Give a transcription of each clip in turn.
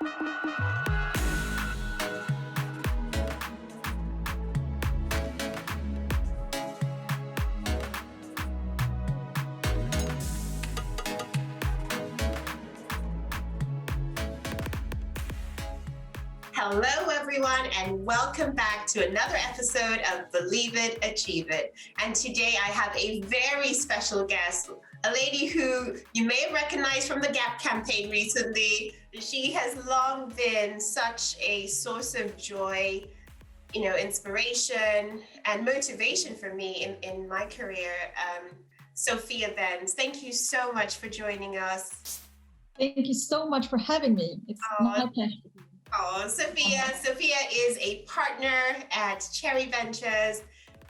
Hello, everyone, and welcome back to another episode of Believe It, Achieve It. And today I have a very special guest, a lady who you may have recognized from the GAP campaign recently. She has long been such a source of joy, inspiration and motivation for me in my career. Sophia Bendz, thank you so much for joining us. Thank you so much for having me. It's my pleasure. Oh, Sophia is a partner at Cherry Ventures,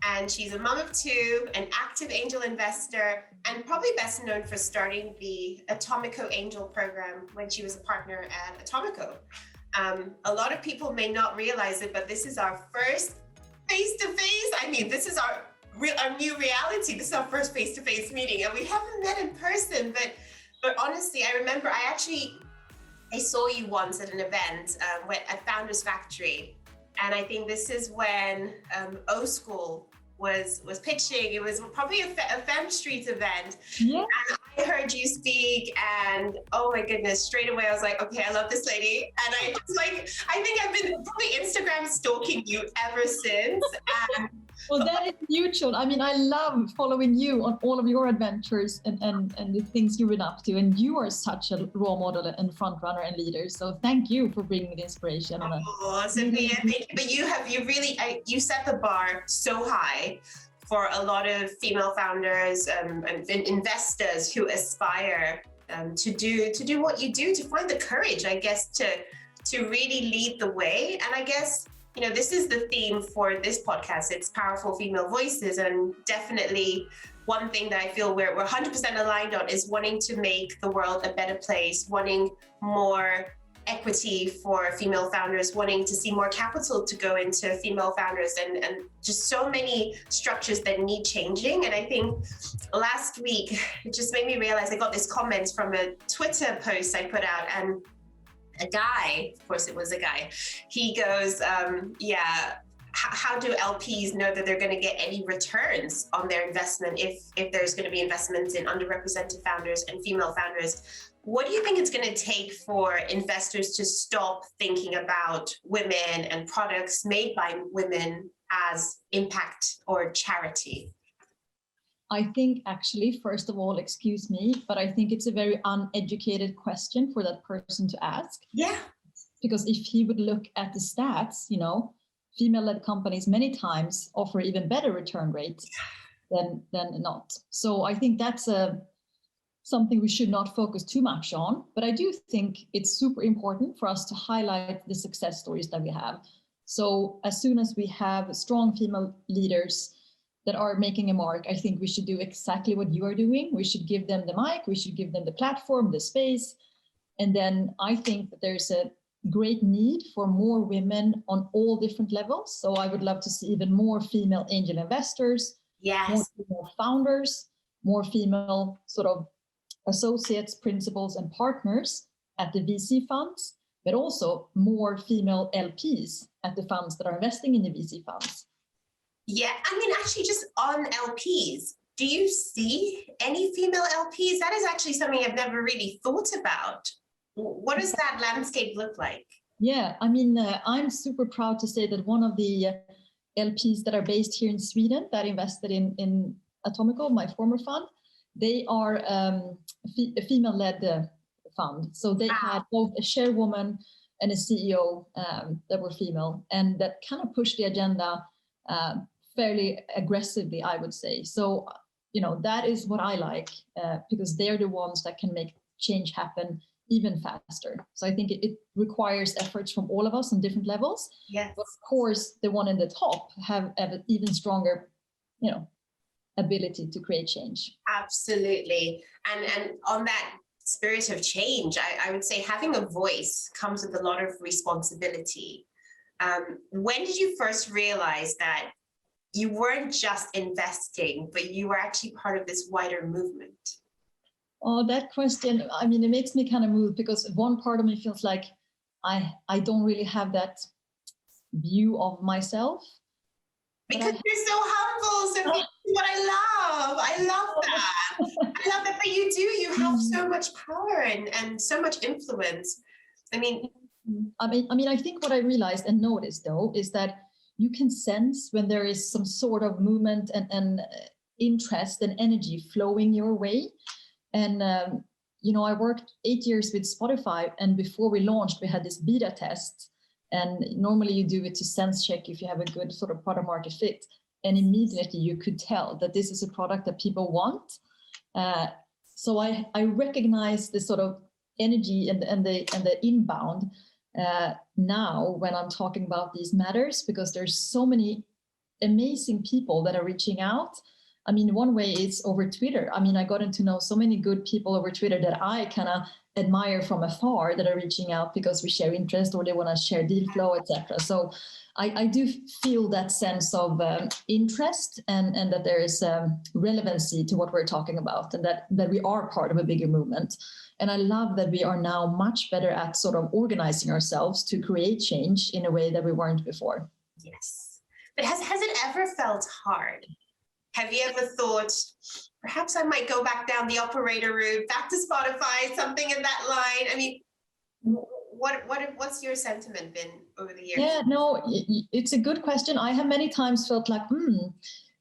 and she's a mom of two, an active angel investor, and probably best known for starting the Atomico angel program when she was a partner at Atomico. A lot of people may not realize it, but this is our first face-to-face. This is our new reality. This is our first face-to-face meeting, and we haven't met in person, but honestly, I remember I saw you once at an event at Founders Factory, and I think this is when O School was pitching. It was probably a Fem Street event, yeah. And I heard you speak, and oh my goodness, straight away I was like, okay, I love this lady, and I think I've been probably Instagram stalking you ever since. Well, that is mutual. I love following you on all of your adventures and the things you've been up to. And you are such a role model and front runner and leader. So thank you for bringing the inspiration. Oh, Sophia, thank you. But you set the bar so high for a lot of female founders and investors who aspire to do what you do, to find the courage, I guess, to really lead the way. And I guess, this is the theme for this podcast. It's powerful female voices. And definitely one thing that I feel we're 100% aligned on is wanting to make the world a better place, wanting more equity for female founders, wanting to see more capital to go into female founders, and just so many structures that need changing. And I think last week, it just made me realize I got this comment from a Twitter post I put out, and a guy, of course it was a guy, he goes, how do LPs know that they're going to get any returns on their investment if there's going to be investments in underrepresented founders and female founders? What do you think it's going to take for investors to stop thinking about women and products made by women as impact or charity? I think actually, first of all, excuse me, but I think it's a very uneducated question for that person to ask. Yeah. Because if he would look at the stats, female-led companies many times offer even better return rates than not. So I think that's something we should not focus too much on. But I do think it's super important for us to highlight the success stories that we have. So as soon as we have strong female leaders that are making a mark, I think we should do exactly what you are doing. We should give them the mic, we should give them the platform, the space. And then I think that there's a great need for more women on all different levels. So I would love to see even more female angel investors, yes, more female founders, more female sort of associates, principals, and partners at the VC funds, but also more female LPs at the funds that are investing in the VC funds. Yeah, actually just on LPs, do you see any female LPs? That is actually something I've never really thought about. What does that landscape look like? Yeah, I'm super proud to say that one of the LPs that are based here in Sweden that invested in Atomico, my former fund, they are a female-led fund. So they had both a chairwoman and a CEO that were female, and that kind of pushed the agenda fairly aggressively, I would say. So, that is what I like because they're the ones that can make change happen even faster. So I think it requires efforts from all of us on different levels. Yes. But of course, the one in the top have an even stronger, ability to create change. Absolutely. And on that spirit of change, I would say having a voice comes with a lot of responsibility. When did you first realize that you weren't just investing, but you were actually part of this wider movement? Oh, that question, it makes me kind of move because one part of me feels like I don't really have that view of myself. Because you're so humble, so this is what I love. I love that. I love that. But you have so much power and so much influence. I mean, I think what I realized and noticed though is that you can sense when there is some sort of movement and interest and energy flowing your way. And I worked 8 years with Spotify, and before we launched, we had this beta test. And normally you do it to sense check if you have a good sort of product market fit. And immediately you could tell that this is a product that people want. So I recognize the sort of energy and the inbound now when I'm talking about these matters, because there's so many amazing people that are reaching out. I mean, one way is over Twitter. I mean, I gotten to know so many good people over Twitter that I kind of admire from afar that are reaching out because we share interest or they want to share deal flow, etc. So I do feel that sense of interest and that there is relevancy to what we're talking about, and that we are part of a bigger movement. And I love that we are now much better at sort of organizing ourselves to create change in a way that we weren't before. Yes. But has it ever felt hard? Have you ever thought, perhaps I might go back down the operator route, back to Spotify, something in that line? I mean, what's your sentiment been over the years? Yeah, no, it's a good question. I have many times felt like,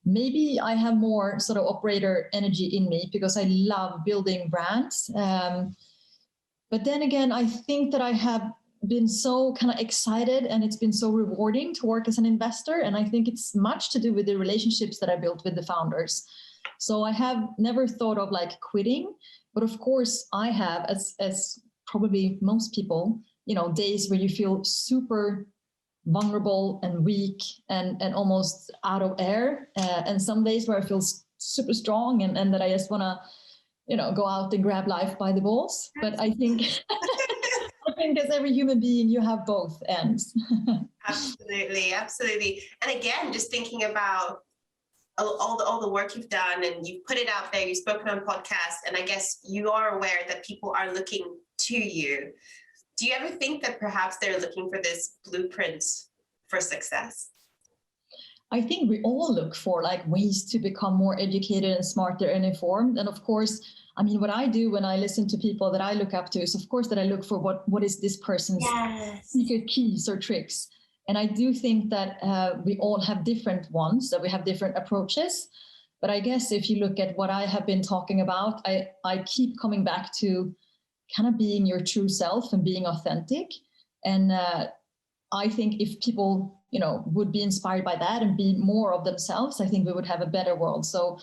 maybe I have more sort of operator energy in me because I love building brands. But then again, I think that I have been so kind of excited and it's been so rewarding to work as an investor. And I think it's much to do with the relationships that I built with the founders. So I have never thought of like quitting, but of course I have, as probably most people, days where you feel super vulnerable and weak and almost out of air. And some days where I feel super strong and that I just want to, go out and grab life by the balls. But I think as every human being, you have both ends. Absolutely. And again, just thinking about all the work you've done and you've put it out there, you've spoken on podcasts, and I guess you are aware that people are looking to you. Do you ever think that perhaps they're looking for this blueprint for success? I think we all look for like ways to become more educated and smarter and informed. And of course, I mean, what I do when I listen to people that I look up to is, of course, that I look for what is this person's secret keys or tricks. And I do think that we all have different ones, that we have different approaches. But I guess if you look at what I have been talking about, I keep coming back to kind of being your true self and being authentic. And I think if people, would be inspired by that and be more of themselves, I think we would have a better world. So,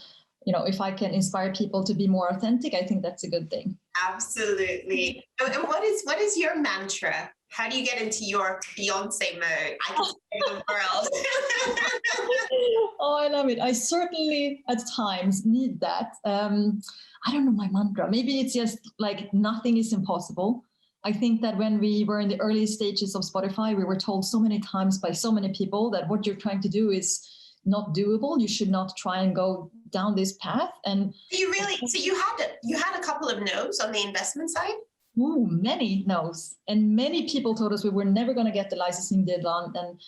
if I can inspire people to be more authentic, I think that's a good thing. Absolutely. And what is your mantra? How do you get into your Beyonce mode? I can save the world. Oh, I love it. I certainly at times need that. I don't know my mantra. Maybe it's just like nothing is impossible. I think that when we were in the early stages of Spotify, we were told so many times by so many people that what you're trying to do is not doable. You should not try and go down this path. And so you had a couple of no's on the investment side? Ooh, many no's. And many people told us we were never going to get the licensing deadline. And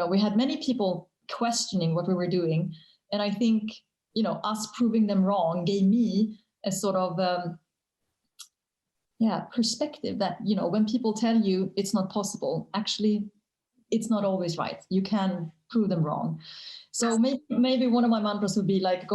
we had many people questioning what we were doing. And I think, us proving them wrong gave me a sort of perspective that, when people tell you it's not possible, actually, it's not always right. You can prove them wrong. So maybe one of my mantras would be like,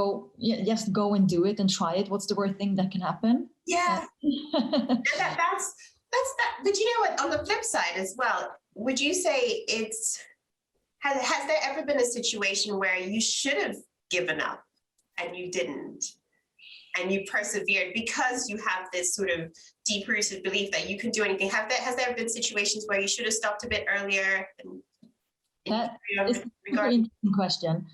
just go and do it and try it. What's the worst thing that can happen? Yeah. And that's that. But you know what, on the flip side as well, would you say has there ever been a situation where you should have given up and you didn't? And you persevered because you have this sort of deep-rooted belief that you can do anything. Has there been situations where you should have stopped a bit earlier? That is a very interesting question.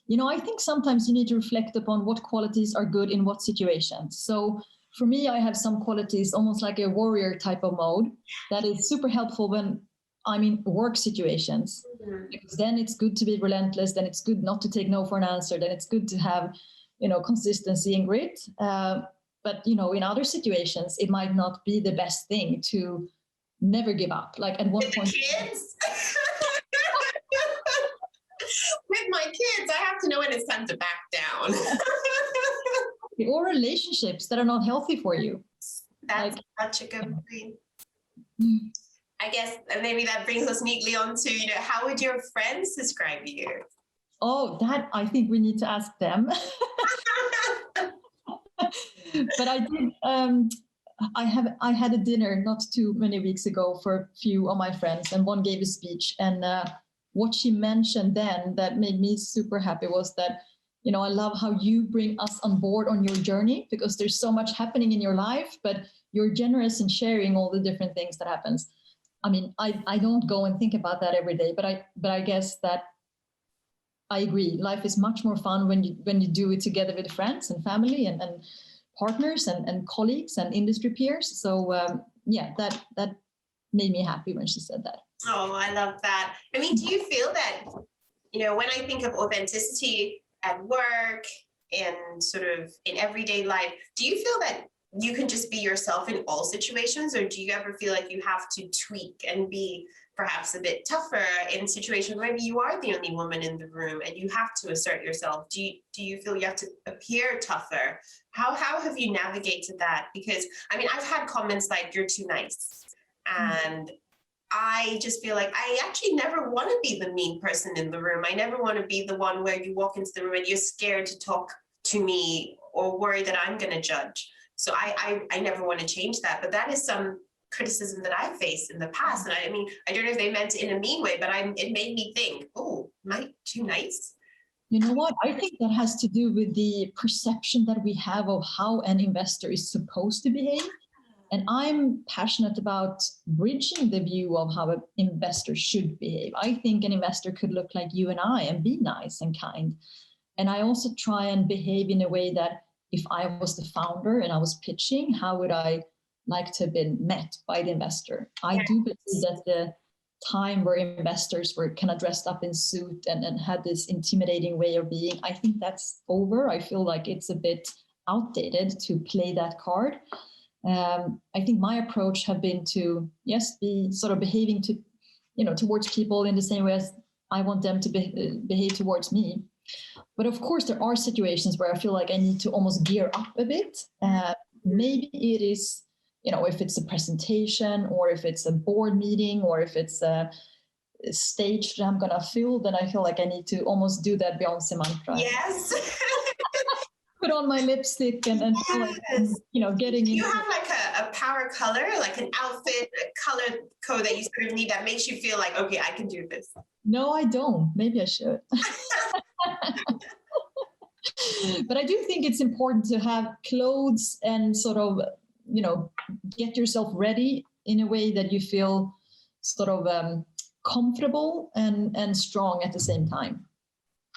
I think sometimes you need to reflect upon what qualities are good in what situations. So for me, I have some qualities, almost like a warrior type of mode, that is super helpful when I'm in work situations. Mm-hmm. Because then it's good to be relentless, then it's good not to take no for an answer, then it's good to have consistency and grit. But, in other situations, it might not be the best thing to never give up. Like at one With the point, kids? With my kids, I have to know when it's time to back down. or relationships that are not healthy for you. That's Like, such a good point. I guess maybe that brings us neatly on to, how would your friends describe you? Oh, that I think we need to ask them. But I did. I had a dinner not too many weeks ago for a few of my friends, and one gave a speech. And what she mentioned then that made me super happy was that, I love how you bring us on board on your journey, because there's so much happening in your life, but you're generous in sharing all the different things that happens. I mean, I don't go and think about that every day, but I guess that I agree. Life is much more fun when you do it together with friends and family and partners and colleagues and industry peers. So that made me happy when she said that. Oh, I love that. I mean, do you feel that, when I think of authenticity at work and sort of in everyday life, do you feel that you can just be yourself in all situations, or do you ever feel like you have to tweak and be perhaps a bit tougher in situations where maybe you are the only woman in the room and you have to assert yourself? Do you feel you have to appear tougher? How have you navigated that? Because I mean, I've had comments like, you're too nice. And I just feel like I actually never want to be the mean person in the room. I never want to be the one where you walk into the room and you're scared to talk to me or worried that I'm going to judge. So I never want to change that. But that is some criticism that I've faced in the past. And I mean, I don't know if they meant it in a mean way, but it made me think, oh, am I too nice? You know what? I think that has to do with the perception that we have of how an investor is supposed to behave. And I'm passionate about bridging the view of how an investor should behave. I think an investor could look like you and I and be nice and kind. And I also try and behave in a way that if I was the founder and I was pitching, how would I like to have been met by the investor? I do believe that the time where investors were kind of dressed up in suit and had this intimidating way of being, I think that's over. I feel like it's a bit outdated to play that card. I think my approach have been to, yes, be sort of behaving to, towards people in the same way as I want them to behave towards me. But of course, there are situations where I feel like I need to almost gear up a bit. Maybe it is, if it's a presentation or if it's a board meeting or if it's a stage that I'm going to fill, then I feel like I need to almost do that Beyonce mantra. Yes. Put on my lipstick and yes. feel like, getting you into. have like a power color, like an outfit, a color code that you sort of need that makes you feel like, okay, I can do this. No, I don't. Maybe I should. But I do think it's important to have clothes and sort of, get yourself ready in a way that you feel sort of comfortable and strong at the same time.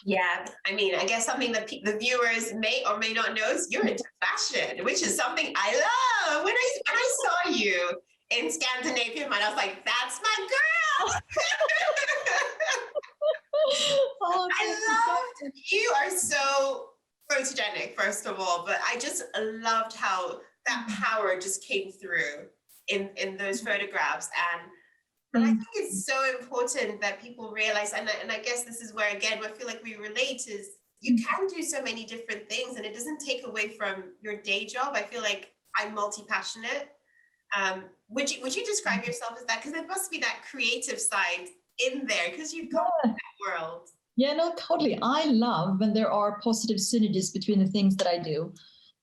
Yeah, I mean, I guess something that the viewers may or may not know is you're into fashion, which is something I love. When I saw you in Scandinavia, I was like, that's my girl. Oh, I loved you are so photogenic, first of all, but I just loved how that power just came through in those photographs. And I think it's so important that people realize, and I guess this is where, again, I feel like we relate, is you can do so many different things and it doesn't take away from your day job. I feel like I'm multi-passionate. Would you describe yourself as that? Because there must be that creative side in there because you've got that world. Yeah, no, totally. I love when there are positive synergies between the things that I do.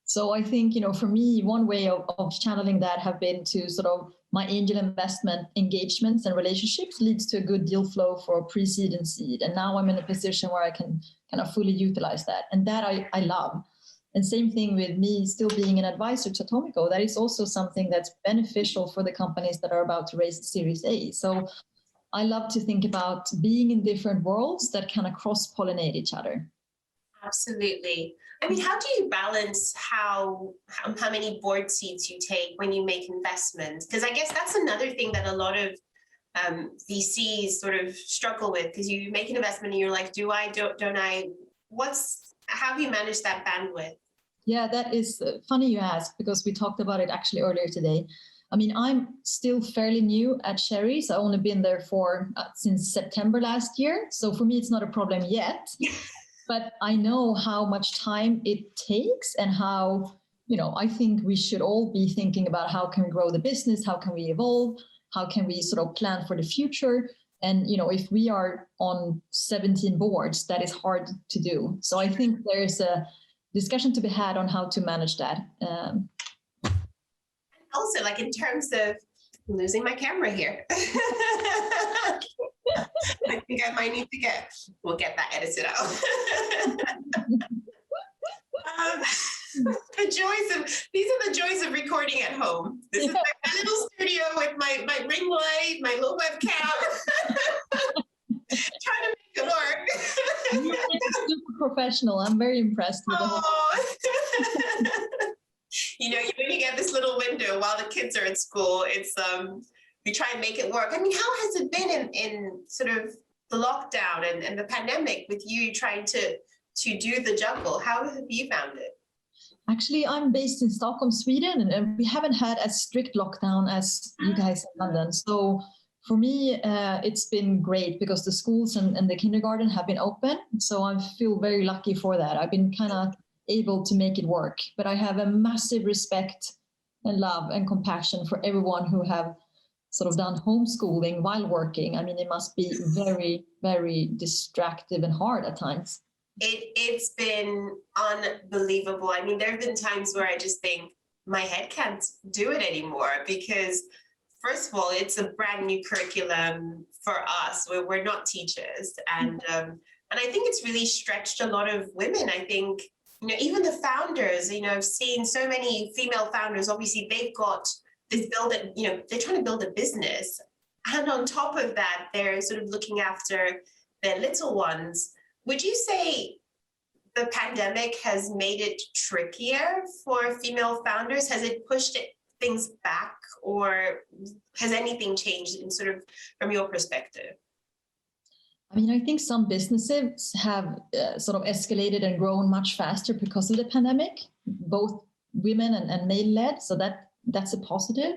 So I think, for me, one way of channeling that have been to sort of my angel investment engagements and relationships leads to a good deal flow for pre-seed and seed. And now I'm in a position where I can kind of fully utilize that. And that I love. And same thing with me still being an advisor to Atomico. That is also something that's beneficial for the companies that are about to raise Series A. So I love to think about being in different worlds that kind of cross-pollinate each other. Absolutely. I mean, how do you balance how many board seats you take when you make investments? Because I guess that's another thing that a lot of VCs sort of struggle with, because you make an investment and you're like, do I, don't I? How have you managed that bandwidth? Yeah, that is funny you ask, because we talked about it actually earlier today. I mean, I'm still fairly new at Cherries. I've only been there for since September last year. So for me, it's not a problem yet. But I know how much time it takes and how, I think we should all be thinking about how can we grow the business? How can we evolve? How can we sort of plan for the future? And, if we are on 17 boards, that is hard to do. So I think there's a discussion to be had on how to manage that. Also, like in terms of losing my camera here. I think I might need to we'll get that edited out. These are the joys of recording at home. This is my little studio with my ring light, my little webcam. Trying to make it work. You're super professional. I'm very impressed with the whole. When you get this little window while the kids are at school, it's we try and make it work. I mean, how has it been in sort of the lockdown and the pandemic with you trying to do the juggle? How have you found it? Actually, I'm based in Stockholm, Sweden, and we haven't had as strict lockdown as you guys in London. So for me, it's been great because the schools and the kindergarten have been open. So I feel very lucky for that. I've been kind of able to make it work. But I have a massive respect and love and compassion for everyone who have sort of done homeschooling while working. I mean, it must be very, very distractive and hard at times. It's been unbelievable. I mean, there have been times where I just think my head can't do it anymore because, first of all, it's a brand new curriculum for us where we're not teachers. And I think it's really stretched a lot of women. I think, even the founders, I've seen so many female founders, obviously they've got this they're trying to build a business. And on top of that, they're sort of looking after their little ones. Would you say the pandemic has made it trickier for female founders? Has it pushed things back, or has anything changed in sort of from your perspective? I mean, I think some businesses have sort of escalated and grown much faster because of the pandemic, both women and male-led. So that's a positive.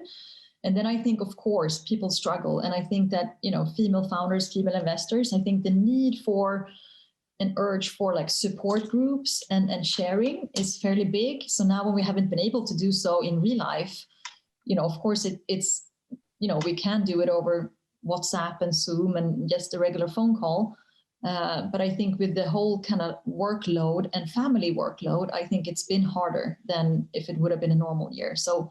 And then I think, of course, people struggle. And I think that, female founders, female investors, I think the need for an urge for like support groups and sharing is fairly big. So now when we haven't been able to do so in real life, of course it's we can do it over WhatsApp and Zoom and just a regular phone call. But I think with the whole kind of workload and family workload, I think it's been harder than if it would have been a normal year. So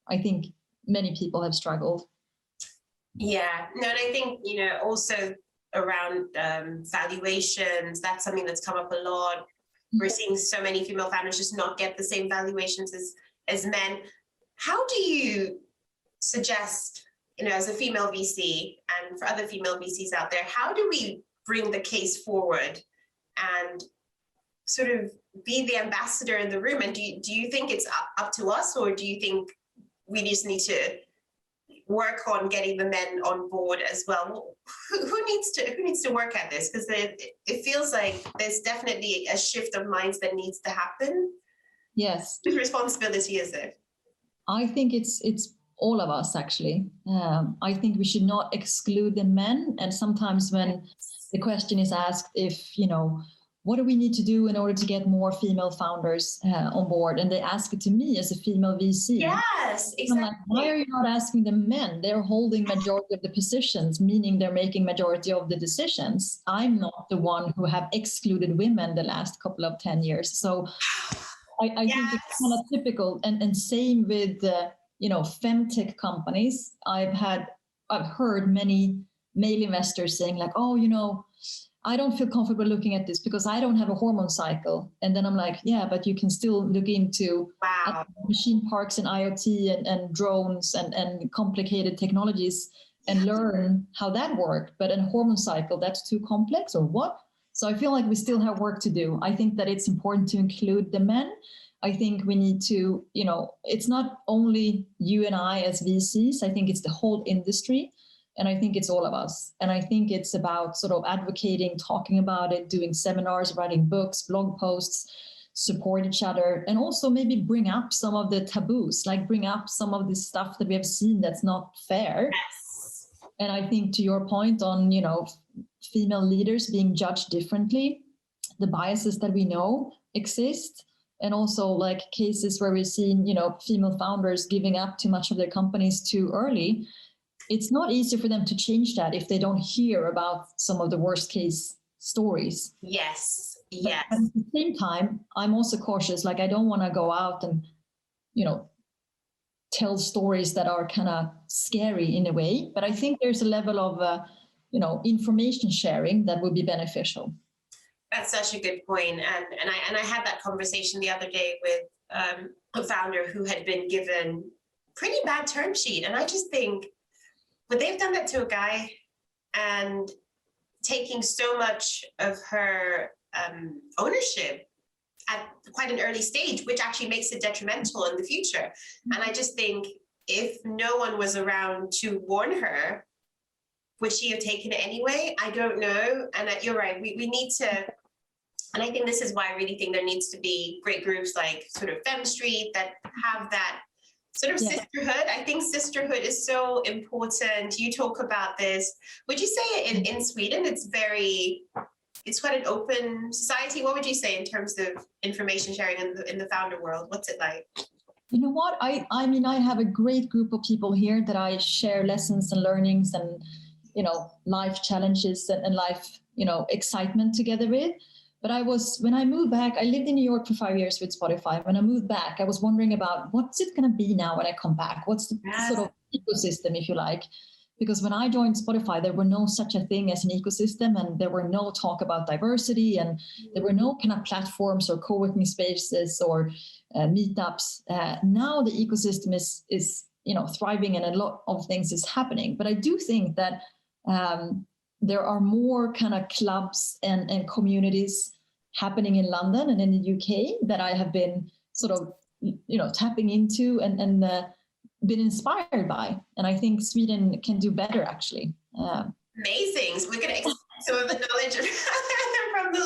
I think many people have struggled. Yeah, no, and I think, also around valuations, that's something that's come up a lot. We're seeing so many female founders just not get the same valuations as men. How do you suggest, as a female VC and for other female VCs out there, how do we bring the case forward and sort of be the ambassador in the room? And do you think it's up to us, or do you think we just need to work on getting the men on board as well? Who needs to work at this? Because it feels like there's definitely a shift of minds that needs to happen. Yes. Whose responsibility is it? I think it's all of us, actually. I think we should not exclude the men. And sometimes when the question is asked if, what do we need to do in order to get more female founders on board? And they ask it to me as a female VC. Yes, exactly. I'm like, why are you not asking the men? They're holding majority of the positions, meaning they're making majority of the decisions. I'm not the one who have excluded women the last couple of 10 years. So I think it's kind of typical. And same with femtech companies. I've heard many male investors saying like, oh, I don't feel comfortable looking at this because I don't have a hormone cycle. And then I'm like, yeah, but you can still look into machine parks and IoT and drones and complicated technologies and learn how that worked. But a hormone cycle, that's too complex or what? So I feel like we still have work to do. I think that it's important to include the men. I think we need to, it's not only you and I as VCs. I think it's the whole industry. And I think it's all of us. And I think it's about sort of advocating, talking about it, doing seminars, writing books, blog posts, support each other, and also maybe bring up some of the taboos, like bring up some of the stuff that we have seen that's not fair. Yes. And I think to your point on, female leaders being judged differently, the biases that we know exist, and also like cases where we've seen, female founders giving up too much of their companies too early. It's not easy for them to change that if they don't hear about some of the worst case stories. Yes. Yes. But at the same time, I'm also cautious. Like, I don't want to go out and, tell stories that are kind of scary in a way. But I think there's a level of, information sharing that would be beneficial. That's such a good point. And I had that conversation the other day with a founder who had been given pretty bad term sheet. And I just think, but they've done that to a guy and taking so much of her ownership at quite an early stage, which actually makes it detrimental in the future. And I just think if no one was around to warn her, would she have taken it anyway? I don't know. And you're right, we need to, and I think this is why I really think there needs to be great groups like sort of Fem Street that have that sort of sisterhood. I think sisterhood is so important. You talk about this. Would you say in Sweden, it's quite an open society? What would you say in terms of information sharing in the founder world? What's it like? You know what? I mean, I have a great group of people here that I share lessons and learnings and, life challenges and life, excitement together with. But when I moved back, I lived in New York for 5 years with Spotify. When I moved back, I was wondering about what's it going to be now when I come back? What's the sort of ecosystem, if you like? Because when I joined Spotify, there were no such a thing as an ecosystem, and there were no talk about diversity, and there were no kind of platforms or co-working spaces or meetups. Now the ecosystem is thriving, and a lot of things is happening. But I do think that there are more kind of clubs and communities happening in London and in the UK that I have been sort of, tapping into and been inspired by. And I think Sweden can do better, actually. Amazing. So we're going to extend some of the knowledge from the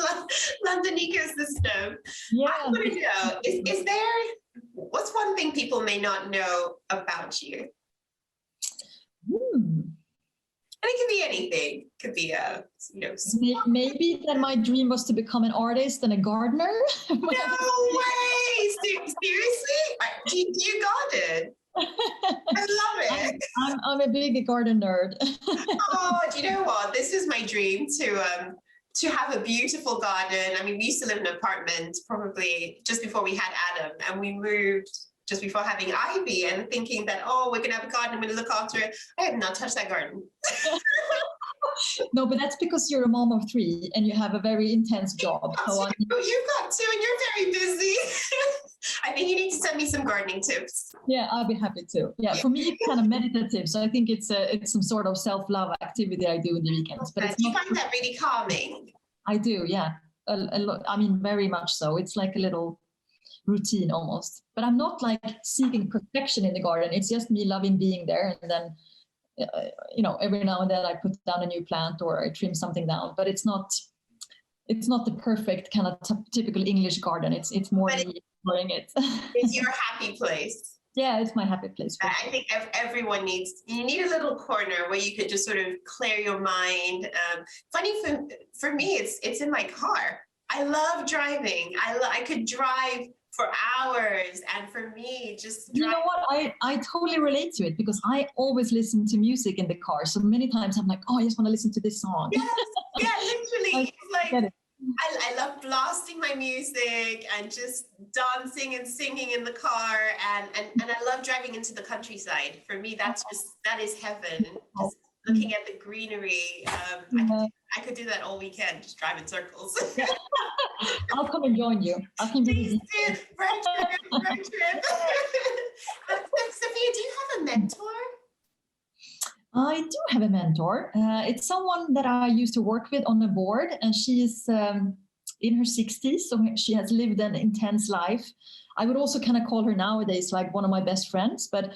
London ecosystem. Yeah. I want to know, is there, what's one thing people may not know about you? And it could be anything. It could be maybe that my dream was to become an artist and a gardener. No way! Seriously? Do you garden? I love it. I'm a big garden nerd. Oh, do you know what? This is my dream to have a beautiful garden. I mean, we used to live in an apartment probably just before we had Adam, and we moved just before having Ivy, and thinking that, we're going to have a garden, I'm going to look after it. I have not touched that garden. No, but that's because you're a mom of 3 and you have a very intense job. You've got 2 and you're very busy. I think you need to send me some gardening tips. Yeah, I'll be happy to. Yeah, for me, it's kind of meditative. So I think it's some sort of self-love activity I do in the weekends. But do you find that really calming? I do, yeah. A lot. I mean, very much so. It's like a little routine almost. But I'm not like seeking perfection in the garden. It's just me loving being there. And then, every now and then I put down a new plant or I trim something down. But it's not the perfect kind of typical English garden. It's more me enjoying it. It's your happy place. Yeah, it's my happy place. I think everyone needs a little corner where you could just sort of clear your mind. Funny for me, it's in my car. I love driving. I could drive for hours, and for me, just you know what, I totally relate to it, because I always listen to music in the car. So many times I'm like, I just want to listen to this song. Yes, yeah, literally. It's like I love blasting my music and just dancing and singing in the car, and I love driving into the countryside. For me, that is heaven. Just looking at the greenery. I could do that all weekend, just drive in circles. I'll come and join you. I can Please do. Road trip. Sophia, do you have a mentor? I do have a mentor. It's someone that I used to work with on the board, and she is in her 60s, so she has lived an intense life. I would also kind of call her nowadays like one of my best friends, but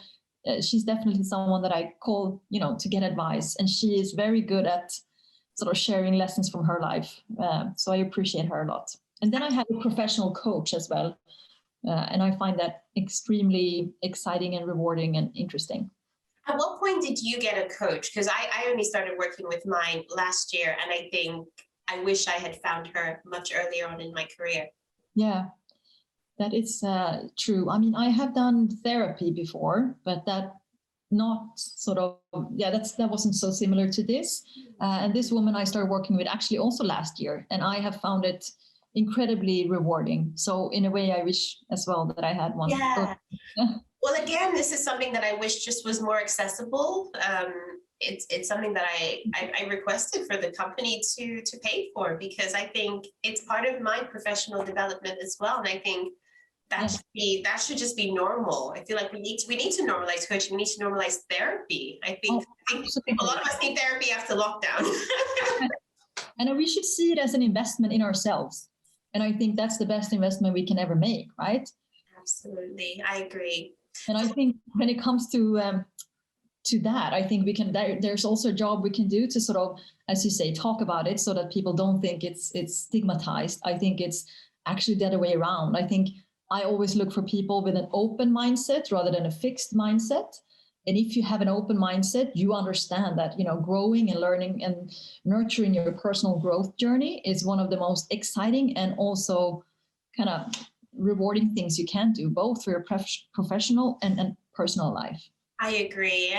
she's definitely someone that I call, to get advice, and she is very good at sort of sharing lessons from her life. So I appreciate her a lot. And then I have a professional coach as well. And I find that extremely exciting and rewarding and interesting. At what point did you get a coach? Because I only started working with mine last year, and I think I wish I had found her much earlier on in my career. Yeah, that is true. I mean, I have done therapy before, but that wasn't so similar to this. And this woman I started working with actually also last year, and I have found it incredibly rewarding. So in a way, I wish as well that I had one. Yeah. Well, again, this is something that I wish just was more accessible. It's something that I requested for the company to pay for, because I think it's part of my professional development as well. And I think that should just be normal. I feel like we need to normalize coaching. We need to normalize therapy. I think a lot of us need therapy after lockdown. And we should see it as an investment in ourselves. And I think that's the best investment we can ever make, right? Absolutely, I agree. And I think when it comes to that, I think there's also a job we can do to sort of, as you say, talk about it so that people don't think it's stigmatized. I think it's actually the other way around. I think I always look for people with an open mindset rather than a fixed mindset. And if you have an open mindset, you understand that, growing and learning and nurturing your personal growth journey is one of the most exciting and also kind of rewarding things you can do, both for your professional and personal life. I agree.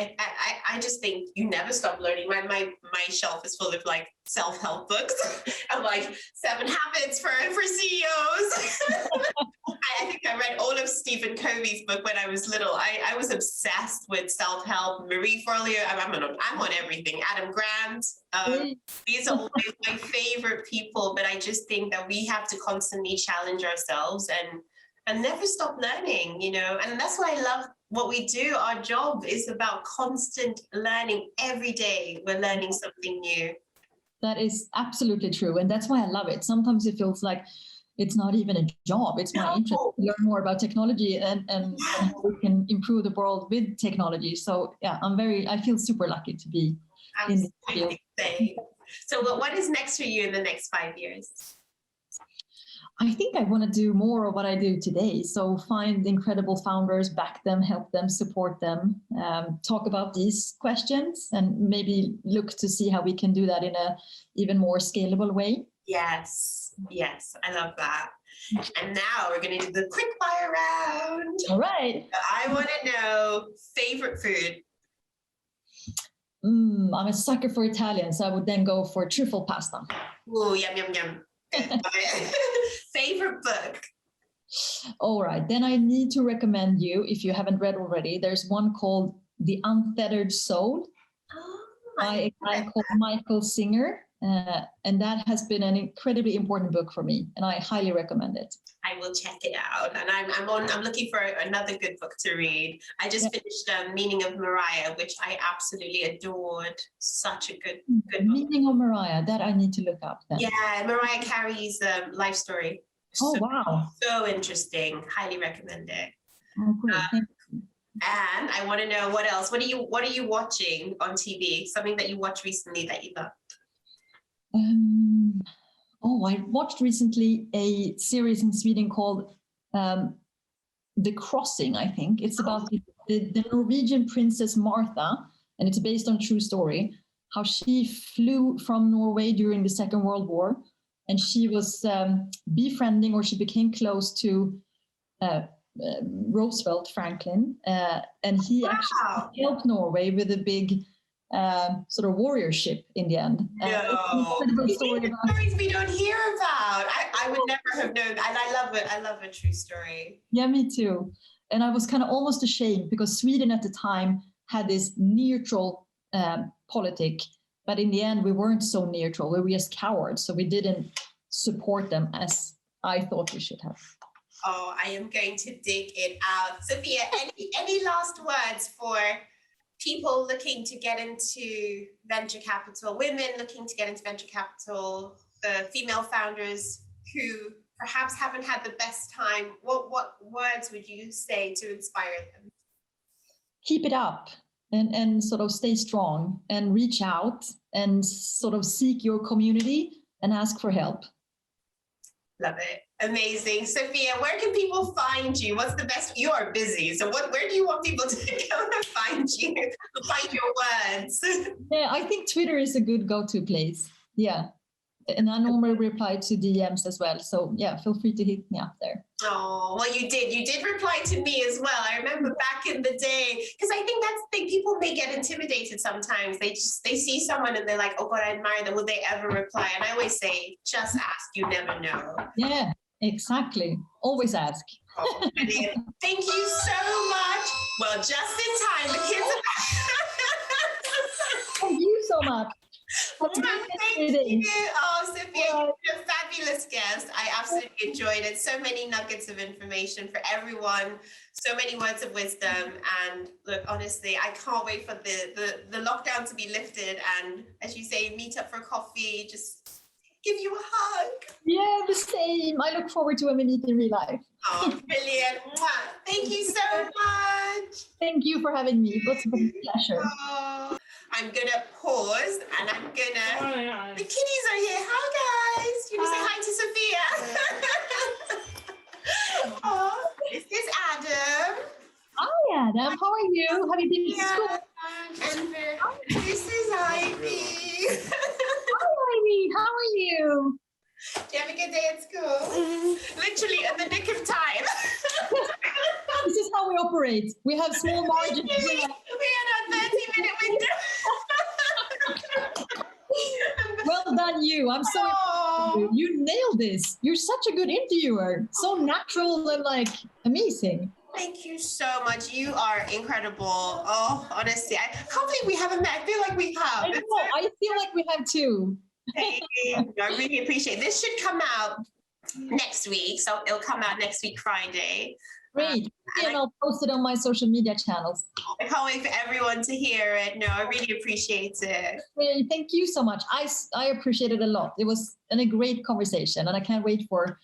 I just think you never stop learning. My shelf is full of like self-help books. I'm like 7 Habits for CEOs. I think I read all of Stephen Covey's book when I was little. I was obsessed with self-help. Marie Forleo. I'm on everything. Adam Grant. These are always my favorite people. But I just think that we have to constantly challenge ourselves and never stop learning. And that's why I love what we do. Our job is about constant learning. Every day we're learning something new. That is absolutely true. And that's why I love it. Sometimes it feels like it's not even a job. It's my interest to learn more about technology and how we can improve the world with technology. So yeah, I feel super lucky to be in this field. So what is next for you in the next 5 years? I think I want to do more of what I do today. So find incredible founders, back them, help them, support them, talk about these questions, and maybe look to see how we can do that in a even more scalable way. Yes, I love that. And now we're going to do the quick fire round. All right. I want to know favorite food. I'm a sucker for Italian, so I would then go for truffle pasta. Ooh, yum, yum, yum. Favorite book. All right, then I need to recommend you, if you haven't read already, there's one called The Untethered Soul by a guy called Michael Singer. And that has been an incredibly important book for me, and I highly recommend it. I will check it out, and I'm looking for another good book to read. I just finished Meaning of Mariah, which I absolutely adored. Such a good book. Meaning of Mariah, that I need to look up then. Yeah, Mariah Carey's life story. Oh, wow. So interesting. Highly recommend it. Oh, great. Thank you. And I want to know what else. What are you watching on TV? Something that you watched recently that you loved? I watched recently a series in Sweden called The Crossing, I think. It's about the Norwegian princess Martha, and it's based on a true story, how she flew from Norway during the Second World War, and she was befriending, or she became close to Roosevelt Franklin, and he actually helped Norway with a big sort of warrior ship in the end. Stories we don't hear about. I would never have known. And I love it. I love a true story. Yeah, me too. And I was kind of almost ashamed because Sweden at the time had this neutral politic, but in the end we weren't so neutral. We were just cowards, so we didn't support them as I thought we should have. Oh, I am going to dig it out. Sophia, any last words for people looking to get into venture capital, women looking to get into venture capital, the female founders who perhaps haven't had the best time? What words would you say to inspire them? Keep it up and sort of stay strong and reach out and sort of seek your community and ask for help. Love it. Amazing. Sophia, where can people find you? What's the best? You are busy. So where do you want people to go and find you? Find your words. Yeah, I think Twitter is a good go-to place. Yeah. And I normally reply to DMs as well. So yeah, feel free to hit me up there. Oh, well, you did reply to me as well. I remember back in the day, because I think that's the thing, people may get intimidated sometimes. They see someone and they're like, oh God, I admire them. Will they ever reply? And I always say, just ask, you never know. Yeah, exactly. Always ask. Oh, brilliant. Thank you so much. Well, just in time, the kids are Thank you so much. Thank you. Oh, Sophia, you're a fabulous guest. I absolutely enjoyed it. So many nuggets of information for everyone. So many words of wisdom. And look, honestly, I can't wait for the lockdown to be lifted. And as you say, meet up for coffee, just give you a hug. Yeah, the same. I look forward to when we meet in real life. Oh, brilliant. Thank you so much. Thank you for having me. It was a pleasure. Oh, I'm gonna pause and I'm gonna. The kitties are here. Hi guys. You can say hi to Sophia. Oh, this is Adam. Hi, Adam. How are you? Have you been to school? And this is Ivy. Hi, Ivy. How are you? Do you have a good day at school? Literally in the nick of time. This is how we operate. We have small margins. We had a 30-minute window. Well done, you. I'm so impressed with you. You nailed this. You're such a good interviewer. So natural and like amazing. Thank you so much. You are incredible. Oh, honestly, I can't believe we haven't met. I feel like we have. I feel like we have too. Thank you. I really appreciate it. This should come out next week. So it'll come out next week, Friday. Great. And I'll post it on my social media channels. I can't wait for everyone to hear it. No, I really appreciate it. Hey, thank you so much. I appreciate it a lot. It was a great conversation and I can't wait for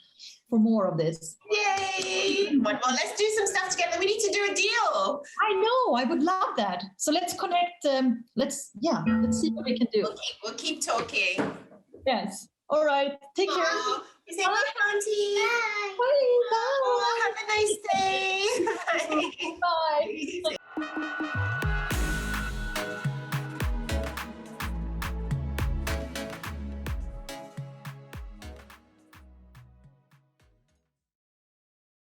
more of this. Yay! Well, let's do some stuff together. We need to do a deal. I know. I would love that. So let's connect. Let's see what we can do. We'll keep talking. Yes. All right. Take care. We say bye, Auntie. Bye. Bye. Oh, have a nice day. Bye. Bye.